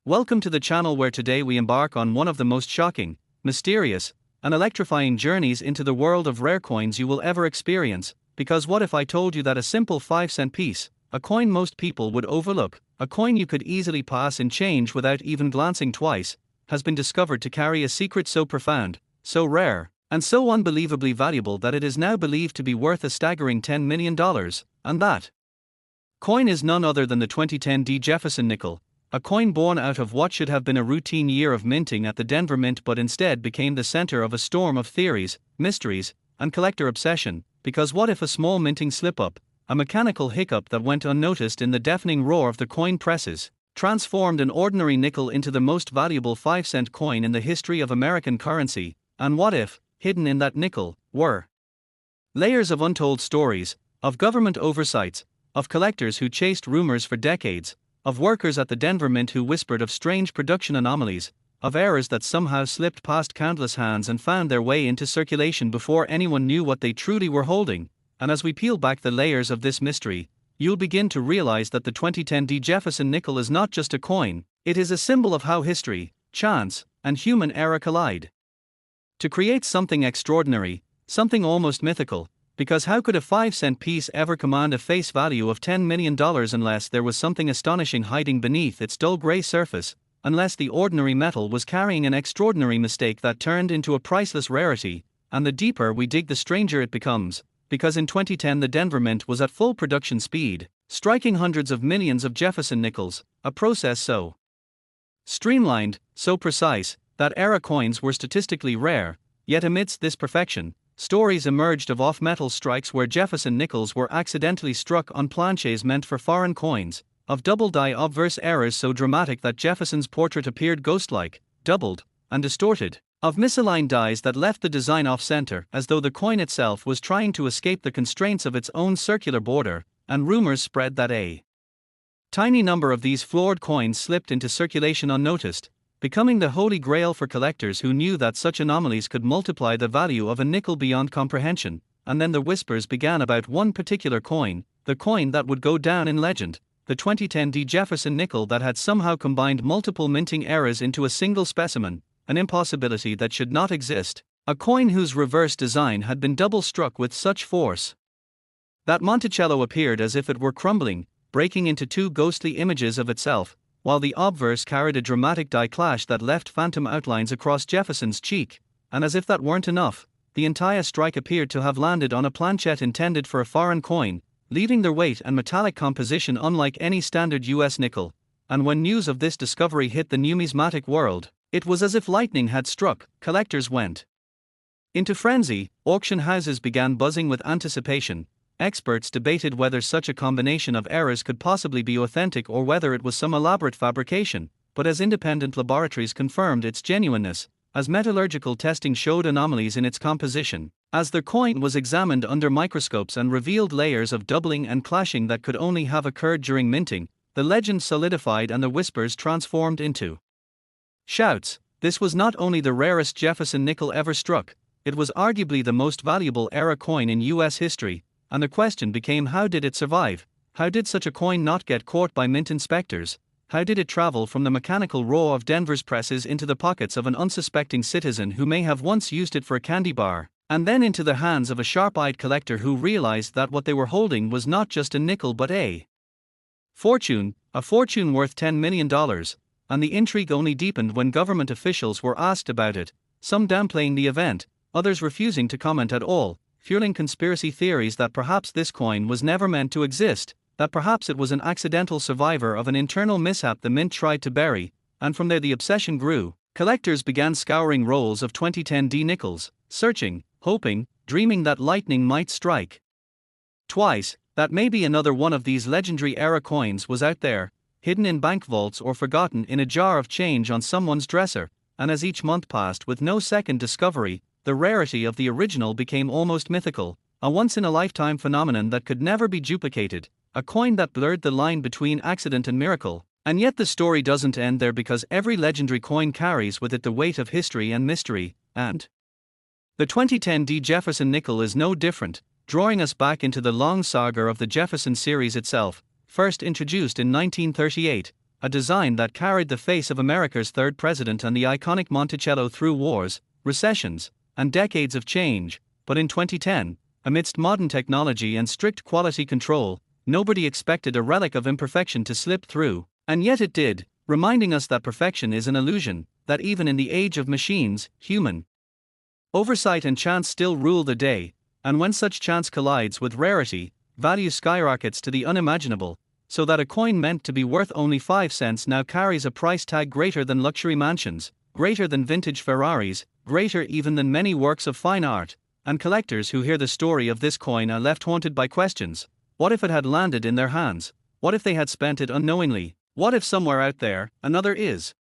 Welcome to the channel where today we embark on one of the most shocking, mysterious, and electrifying journeys into the world of rare coins you will ever experience. Because what if I told you that a simple 5-cent piece, a coin most people would overlook, a coin you could easily pass in change without even glancing twice, has been discovered to carry a secret so profound, so rare, and so unbelievably valuable that it is now believed to be worth a staggering $10 million, and that coin is none other than the 2010 Jefferson Nickel, a coin born out of what should have been a routine year of minting at the Denver Mint but instead became the center of a storm of theories, mysteries, and collector obsession. Because what if a small minting slip-up, a mechanical hiccup that went unnoticed in the deafening roar of the coin presses, transformed an ordinary nickel into the most valuable 5-cent coin in the history of American currency? And what if, hidden in that nickel, were layers of untold stories, of government oversights, of collectors who chased rumors for decades, of workers at the Denver Mint who whispered of strange production anomalies, of errors that somehow slipped past countless hands and found their way into circulation before anyone knew what they truly were holding? And as we peel back the layers of this mystery, you'll begin to realize that the 2010 Jefferson Nickel is not just a coin, it is a symbol of how history, chance, and human error collide to create something extraordinary, something almost mythical. Because how could a 5-cent piece ever command a face value of $10 million unless there was something astonishing hiding beneath its dull gray surface, unless the ordinary metal was carrying an extraordinary mistake that turned into a priceless rarity? And the deeper we dig, the stranger it becomes, because in 2010 the Denver Mint was at full production speed, striking hundreds of millions of Jefferson nickels, a process so streamlined, so precise, that era coins were statistically rare. Yet amidst this perfection, stories emerged of off-metal strikes where Jefferson nickels were accidentally struck on planches meant for foreign coins, of double-die obverse errors so dramatic that Jefferson's portrait appeared ghost-like, doubled, and distorted, of misaligned dies that left the design off-center as though the coin itself was trying to escape the constraints of its own circular border, and rumors spread that a tiny number of these flawed coins slipped into circulation unnoticed, becoming the holy grail for collectors who knew that such anomalies could multiply the value of a nickel beyond comprehension. And then the whispers began about one particular coin, the coin that would go down in legend, the 2010 Jefferson Nickel that had somehow combined multiple minting errors into a single specimen, an impossibility that should not exist, a coin whose reverse design had been double struck with such force that Monticello appeared as if it were crumbling, breaking into two ghostly images of itself, while the obverse carried a dramatic die clash that left phantom outlines across Jefferson's cheek. And as if that weren't enough, the entire strike appeared to have landed on a planchette intended for a foreign coin, leaving their weight and metallic composition unlike any standard US nickel. And when news of this discovery hit the numismatic world, it was as if lightning had struck. Collectors went into frenzy, auction houses began buzzing with anticipation. Experts debated whether such a combination of errors could possibly be authentic or whether it was some elaborate fabrication. But as independent laboratories confirmed its genuineness, as metallurgical testing showed anomalies in its composition, as the coin was examined under microscopes and revealed layers of doubling and clashing that could only have occurred during minting, the legend solidified and the whispers transformed into shouts. This was not only the rarest Jefferson nickel ever struck, it was arguably the most valuable era coin in US history. And the question became, how did it survive? How did such a coin not get caught by mint inspectors? How did it travel from the mechanical roar of Denver's presses into the pockets of an unsuspecting citizen who may have once used it for a candy bar, and then into the hands of a sharp-eyed collector who realized that what they were holding was not just a nickel but a fortune worth $10 million? And the intrigue only deepened when government officials were asked about it, some downplaying the event, others refusing to comment at all, fueling conspiracy theories that perhaps this coin was never meant to exist, that perhaps it was an accidental survivor of an internal mishap the mint tried to bury. And from there the obsession grew. Collectors began scouring rolls of 2010 nickels, searching, hoping, dreaming that lightning might strike twice, that maybe another one of these legendary era coins was out there, hidden in bank vaults or forgotten in a jar of change on someone's dresser. And as each month passed with no second discovery, the rarity of the original became almost mythical, a once-in-a-lifetime phenomenon that could never be duplicated, a coin that blurred the line between accident and miracle. And yet the story doesn't end there, because every legendary coin carries with it the weight of history and mystery, and the 2010 Jefferson Nickel is no different, drawing us back into the long saga of the Jefferson series itself. First introduced in 1938, a design that carried the face of America's third president and the iconic Monticello through wars, recessions, and decades of change. But in 2010, amidst modern technology and strict quality control, nobody expected a relic of imperfection to slip through, and yet it did, reminding us that perfection is an illusion, that even in the age of machines, human oversight and chance still rule the day, and when such chance collides with rarity, value skyrockets to the unimaginable, so that a coin meant to be worth only 5 cents now carries a price tag greater than luxury mansions, greater than vintage Ferraris, greater even than many works of fine art, and collectors who hear the story of this coin are left haunted by questions. What if it had landed in their hands? What if they had spent it unknowingly? What if somewhere out there, another is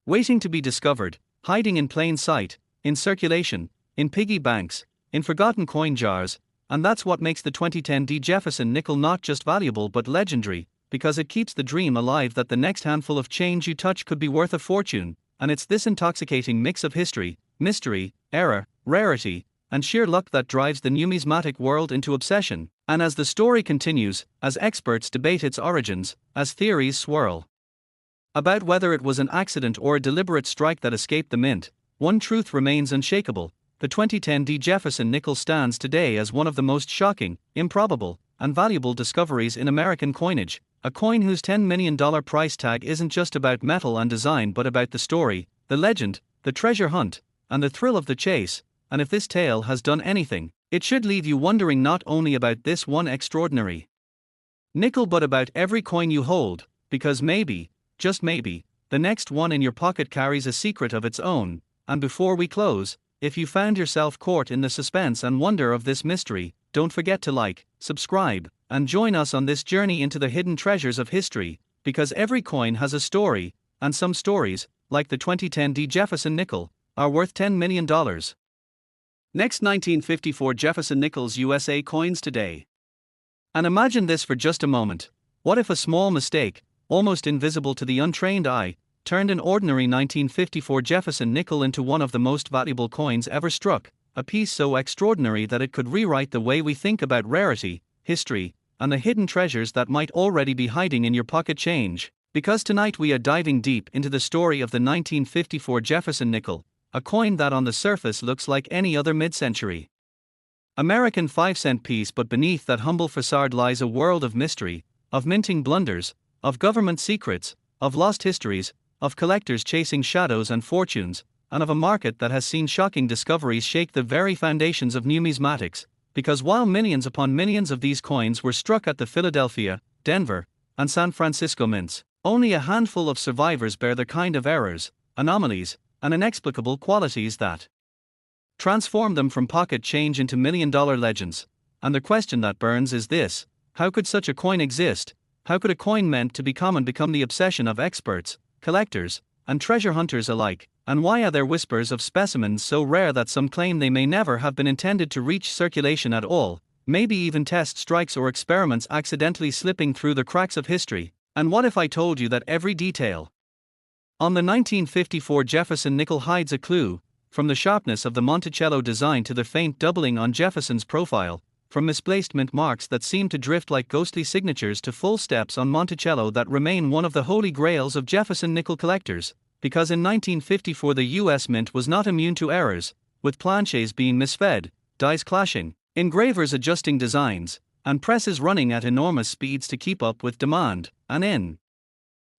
waiting to be discovered, hiding in plain sight, in circulation, in piggy banks, in forgotten coin jars? And that's what makes the 2010 Jefferson Nickel not just valuable but legendary, because it keeps the dream alive that the next handful of change you touch could be worth a fortune. And it's this intoxicating mix of history, mystery, error, rarity, and sheer luck that drives the numismatic world into obsession. And as the story continues, as experts debate its origins, as theories swirl about whether it was an accident or a deliberate strike that escaped the mint, one truth remains unshakable: the 2010 Jefferson Nickel stands today as one of the most shocking, improbable, and valuable discoveries in American coinage, a coin whose $10 million price tag isn't just about metal and design but about the story, the legend, the treasure hunt, and the thrill of the chase. And if this tale has done anything, it should leave you wondering not only about this one extraordinary nickel but about every coin you hold, because maybe, just maybe, the next one in your pocket carries a secret of its own. And before we close, if you found yourself caught in the suspense and wonder of this mystery, don't forget to like, subscribe, and join us on this journey into the hidden treasures of history, because every coin has a story, and some stories, like the 2010 Jefferson Nickel, are worth $10 million. Next, 1954 Jefferson Nickels USA coins today. And imagine this for just a moment. What if a small mistake, almost invisible to the untrained eye, turned an ordinary 1954 Jefferson nickel into one of the most valuable coins ever struck, a piece so extraordinary that it could rewrite the way we think about rarity, history, and the hidden treasures that might already be hiding in your pocket change? Because tonight we are diving deep into the story of the 1954 Jefferson nickel, a coin that on the surface looks like any other mid-century American 5-cent piece, but beneath that humble facade lies a world of mystery, of minting blunders, of government secrets, of lost histories, of collectors chasing shadows and fortunes, and of a market that has seen shocking discoveries shake the very foundations of numismatics. Because while millions upon millions of these coins were struck at the Philadelphia, Denver, and San Francisco mints, only a handful of survivors bear the kind of errors, anomalies, and inexplicable qualities that transform them from pocket change into million-dollar legends. And the question that burns is this: how could such a coin exist? How could a coin meant to be common become the obsession of experts, collectors, and treasure hunters alike? And why are there whispers of specimens so rare that some claim they may never have been intended to reach circulation at all, maybe even test strikes or experiments accidentally slipping through the cracks of history? And what if I told you that every detail on the 1954 Jefferson nickel hides a clue, from the sharpness of the Monticello design to the faint doubling on Jefferson's profile, from misplaced mint marks that seem to drift like ghostly signatures to full steps on Monticello that remain one of the holy grails of Jefferson nickel collectors? Because in 1954 the US Mint was not immune to errors, with planchets being misfed, dies clashing, engravers adjusting designs, and presses running at enormous speeds to keep up with demand. And in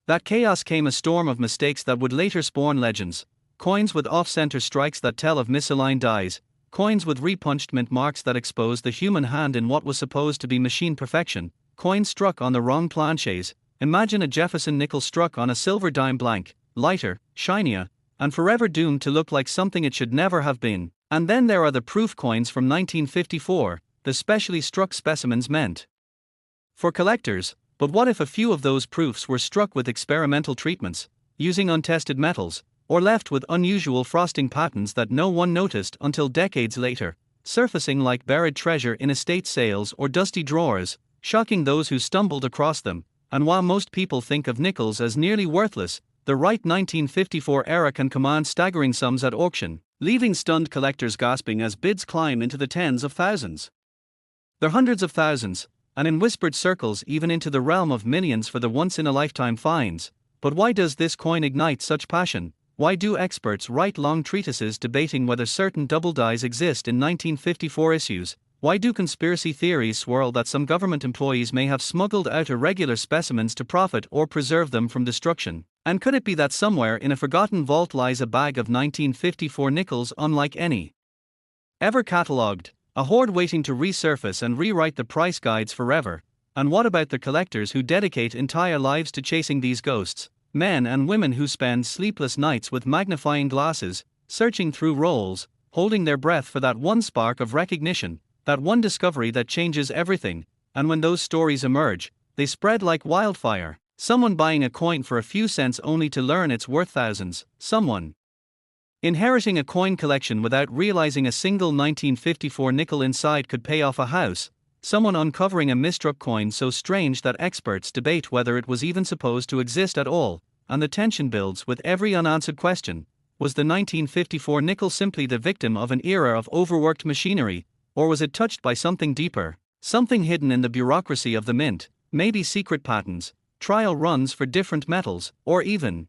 that chaos came a storm of mistakes that would later spawn legends: coins with off-center strikes that tell of misaligned dies, coins with repunched mint marks that expose the human hand in what was supposed to be machine perfection, coins struck on the wrong planchets. Imagine a Jefferson nickel struck on a silver dime blank, lighter, shinier, and forever doomed to look like something it should never have been. And then there are the proof coins from 1954, the specially struck specimens meant for collectors. But what if a few of those proofs were struck with experimental treatments, using untested metals, or left with unusual frosting patterns that no one noticed until decades later, surfacing like buried treasure in estate sales or dusty drawers, shocking those who stumbled across them? And while most people think of nickels as nearly worthless, the right 1954 era can command staggering sums at auction, leaving stunned collectors gasping as bids climb into the tens of thousands. They're hundreds of thousands, and in whispered circles even into the realm of millions for the once-in-a-lifetime finds. But why does this coin ignite such passion? Why do experts write long treatises debating whether certain double dies exist in 1954 issues? Why do conspiracy theories swirl that some government employees may have smuggled out irregular specimens to profit or preserve them from destruction? And could it be that somewhere in a forgotten vault lies a bag of 1954 nickels unlike any ever catalogued, a hoard waiting to resurface and rewrite the price guides forever? And what about the collectors who dedicate entire lives to chasing these ghosts? Men and women who spend sleepless nights with magnifying glasses, searching through rolls, holding their breath for that one spark of recognition, that one discovery that changes everything. And when those stories emerge, they spread like wildfire. Someone buying a coin for a few cents only to learn it's worth thousands. Someone inheriting a coin collection without realizing a single 1954 nickel inside could pay off a house. Someone uncovering a misstruck coin so strange that experts debate whether it was even supposed to exist at all, and the tension builds with every unanswered question. Was the 1954 nickel simply the victim of an era of overworked machinery, or was it touched by something deeper? Something hidden in the bureaucracy of the mint, maybe secret patents, trial runs for different metals, or even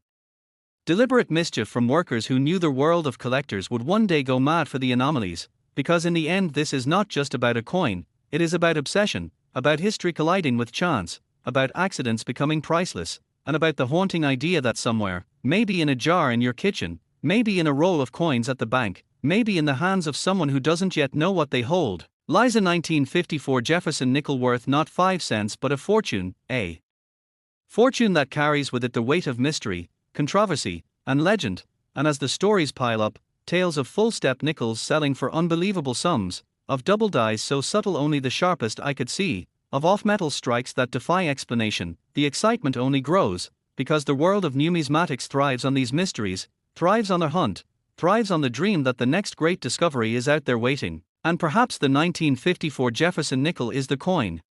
deliberate mischief from workers who knew the world of collectors would one day go mad for the anomalies. Because in the end this is not just about a coin. It is about obsession, about history colliding with chance, about accidents becoming priceless, and about the haunting idea that somewhere, maybe in a jar in your kitchen, maybe in a roll of coins at the bank, maybe in the hands of someone who doesn't yet know what they hold, lies a 1954 Jefferson nickel worth not 5 cents but a fortune that carries with it the weight of mystery, controversy, and legend. And as the stories pile up, tales of full-step nickels selling for unbelievable sums, of double dies so subtle only the sharpest eye could see, of off-metal strikes that defy explanation, the excitement only grows, because the world of numismatics thrives on these mysteries, thrives on the hunt, thrives on the dream that the next great discovery is out there waiting. And perhaps the 1954 Jefferson nickel is the coin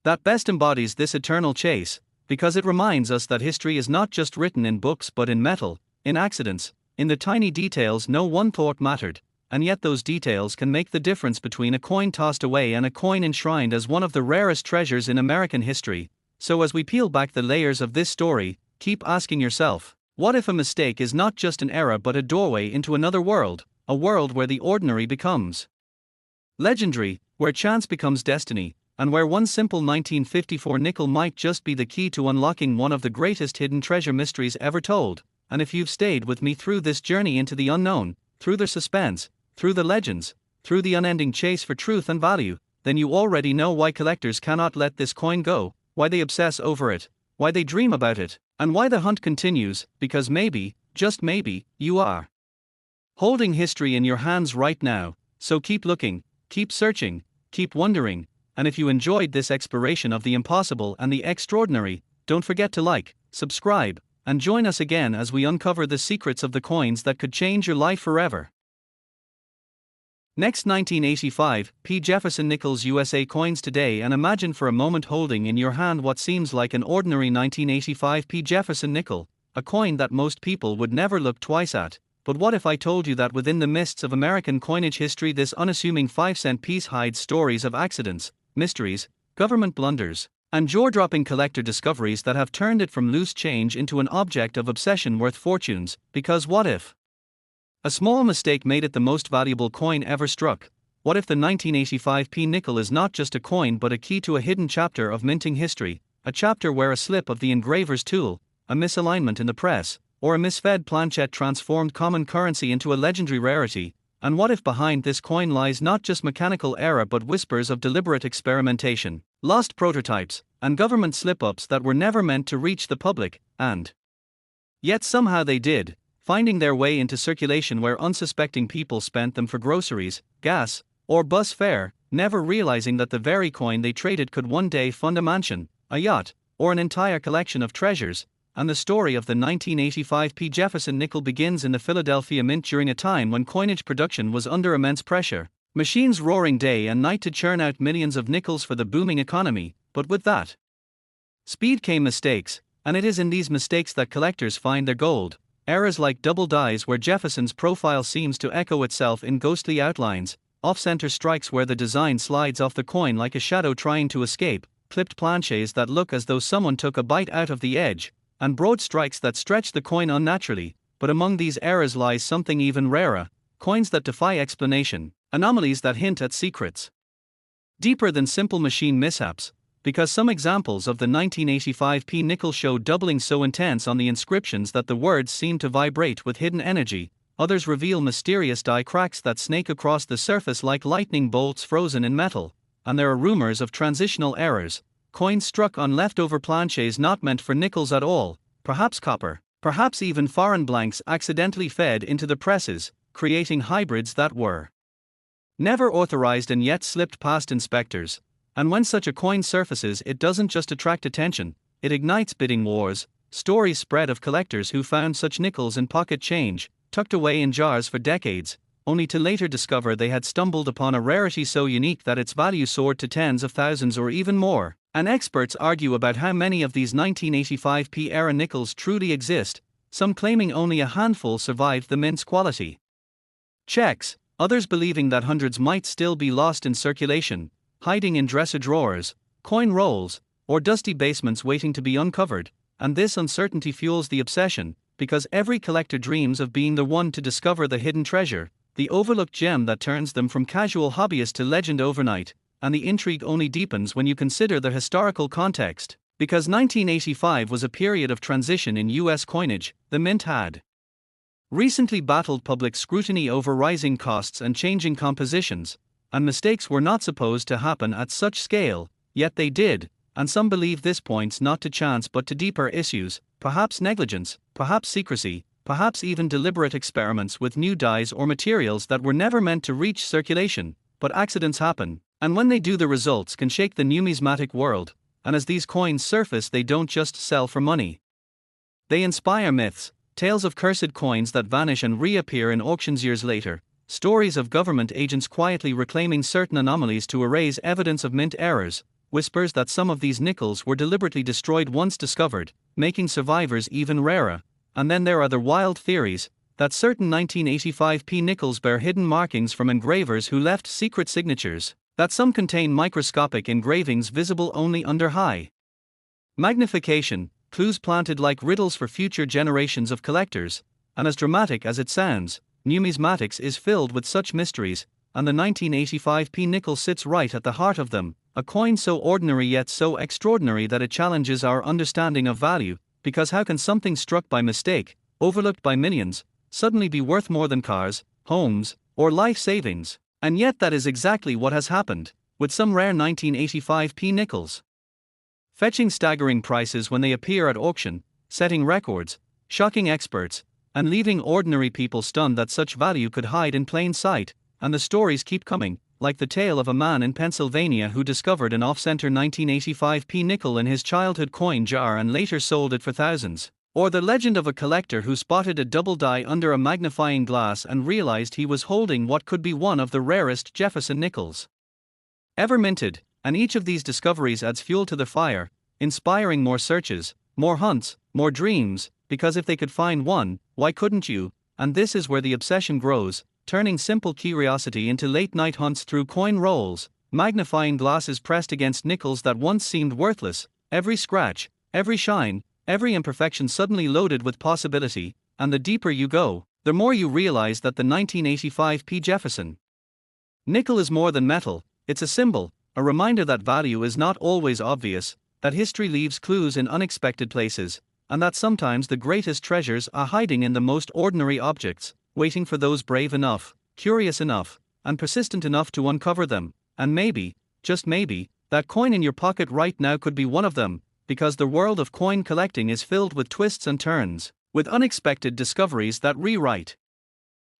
that best embodies this eternal chase, because it reminds us that history is not just written in books but in metal, in accidents, in the tiny details no one thought mattered. And yet those details can make the difference between a coin tossed away and a coin enshrined as one of the rarest treasures in American history. So as we peel back the layers of this story, keep asking yourself, what if a mistake is not just an error but a doorway into another world, a world where the ordinary becomes legendary, where chance becomes destiny, and where one simple 1954 nickel might just be the key to unlocking one of the greatest hidden treasure mysteries ever told. And if you've stayed with me through this journey into the unknown, through the suspense, through the legends, through the unending chase for truth and value, then you already know why collectors cannot let this coin go, why they obsess over it, why they dream about it, and why the hunt continues, because maybe, just maybe, you are holding history in your hands right now. So keep looking, keep searching, keep wondering, and if you enjoyed this exploration of the impossible and the extraordinary, don't forget to like, subscribe, and join us again as we uncover the secrets of the coins that could change your life forever. Next, 1985 P. Jefferson Nickels USA coins today, and imagine for a moment holding in your hand what seems like an ordinary 1985 P. Jefferson nickel, a coin that most people would never look twice at. But what if I told you that within the mists of American coinage history this unassuming 5-cent piece hides stories of accidents, mysteries, government blunders, and jaw-dropping collector discoveries that have turned it from loose change into an object of obsession worth fortunes? Because what if a small mistake made it the most valuable coin ever struck? What if the 1985 P nickel is not just a coin but a key to a hidden chapter of minting history, a chapter where a slip of the engraver's tool, a misalignment in the press, or a misfed planchette transformed common currency into a legendary rarity? And what if behind this coin lies not just mechanical error but whispers of deliberate experimentation, lost prototypes, and government slip-ups that were never meant to reach the public, and yet somehow they did, finding their way into circulation where unsuspecting people spent them for groceries, gas, or bus fare, never realizing that the very coin they traded could one day fund a mansion, a yacht, or an entire collection of treasures. And the story of the 1985 P. Jefferson nickel begins in the Philadelphia Mint during a time when coinage production was under immense pressure, machines roaring day and night to churn out millions of nickels for the booming economy. But with that speed came mistakes, and it is in these mistakes that collectors find their gold. Errors like double dies where Jefferson's profile seems to echo itself in ghostly outlines, off-center strikes where the design slides off the coin like a shadow trying to escape, clipped planches that look as though someone took a bite out of the edge, and broad strikes that stretch the coin unnaturally. But among these errors lies something even rarer: coins that defy explanation, anomalies that hint at secrets deeper than simple machine mishaps. Because some examples of the 1985 P nickel show doubling so intense on the inscriptions that the words seem to vibrate with hidden energy, others reveal mysterious die cracks that snake across the surface like lightning bolts frozen in metal, and there are rumors of transitional errors, coins struck on leftover planches not meant for nickels at all, perhaps copper, perhaps even foreign blanks accidentally fed into the presses, creating hybrids that were never authorized and yet slipped past inspectors. And when such a coin surfaces, it doesn't just attract attention, it ignites bidding wars. Stories spread of collectors who found such nickels in pocket change, tucked away in jars for decades, only to later discover they had stumbled upon a rarity so unique that its value soared to tens of thousands or even more. And experts argue about how many of these 1985 P-era nickels truly exist, some claiming only a handful survived the mint's quality checks, others believing that hundreds might still be lost in circulation, hiding in dresser drawers, coin rolls, or dusty basements waiting to be uncovered. And this uncertainty fuels the obsession, because every collector dreams of being the one to discover the hidden treasure, the overlooked gem that turns them from casual hobbyist to legend overnight. And the intrigue only deepens when you consider the historical context. Because 1985 was a period of transition in US coinage, the mint had recently battled public scrutiny over rising costs and changing compositions, and mistakes were not supposed to happen at such scale, yet they did, and some believe this points not to chance but to deeper issues, perhaps negligence, perhaps secrecy, perhaps even deliberate experiments with new dyes or materials that were never meant to reach circulation. But accidents happen, and when they do, the results can shake the numismatic world. And as these coins surface, they don't just sell for money. They inspire myths, tales of cursed coins that vanish and reappear in auctions years later, stories of government agents quietly reclaiming certain anomalies to erase evidence of mint errors, whispers that some of these nickels were deliberately destroyed once discovered, making survivors even rarer. And then there are the wild theories that certain 1985 P nickels bear hidden markings from engravers who left secret signatures, that some contain microscopic engravings visible only under high magnification, clues planted like riddles for future generations of collectors. And as dramatic as it sounds, numismatics is filled with such mysteries, and the 1985 P nickel sits right at the heart of them, a coin so ordinary yet so extraordinary that it challenges our understanding of value. Because how can something struck by mistake, overlooked by millions, suddenly be worth more than cars, homes, or life savings? And yet that is exactly what has happened with some rare 1985 P nickels, fetching staggering prices when they appear at auction, setting records, shocking experts, and leaving ordinary people stunned that such value could hide in plain sight. And the stories keep coming, like the tale of a man in Pennsylvania who discovered an off-center 1985 P nickel in his childhood coin jar and later sold it for thousands. Or the legend of a collector who spotted a double die under a magnifying glass and realized he was holding what could be one of the rarest Jefferson nickels ever minted. And each of these discoveries adds fuel to the fire, inspiring more searches, more hunts, more dreams, because if they could find one, why couldn't you? And this is where the obsession grows, turning simple curiosity into late-night hunts through coin rolls, magnifying glasses pressed against nickels that once seemed worthless, every scratch, every shine, every imperfection suddenly loaded with possibility. And the deeper you go, the more you realize that the 1985 P Jefferson nickel is more than metal. It's a symbol, a reminder that value is not always obvious, that history leaves clues in unexpected places, and that sometimes the greatest treasures are hiding in the most ordinary objects, waiting for those brave enough, curious enough, and persistent enough to uncover them. And maybe, just maybe, that coin in your pocket right now could be one of them, because the world of coin collecting is filled with twists and turns, with unexpected discoveries that rewrite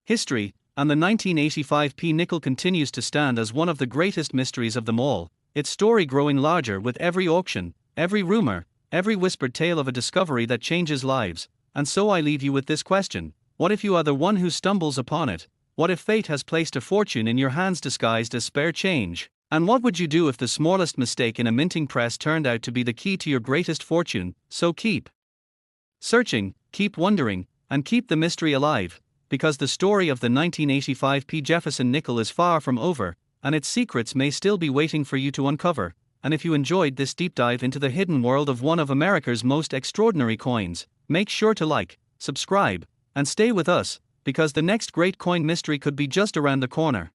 history. And the 1985 P nickel continues to stand as one of the greatest mysteries of them all, its story growing larger with every auction, every rumor, every whispered tale of a discovery that changes lives. And so I leave you with this question: what if you are the one who stumbles upon it? What if fate has placed a fortune in your hands disguised as spare change? And what would you do if the smallest mistake in a minting press turned out to be the key to your greatest fortune? So keep searching, keep wondering, and keep the mystery alive. because the story of the 1985 Jefferson Nickel is far from over, and its secrets may still be waiting for you to uncover. And if you enjoyed this deep dive into the hidden world of one of America's most extraordinary coins, make sure to like, subscribe, and stay with us, because the next great coin mystery could be just around the corner.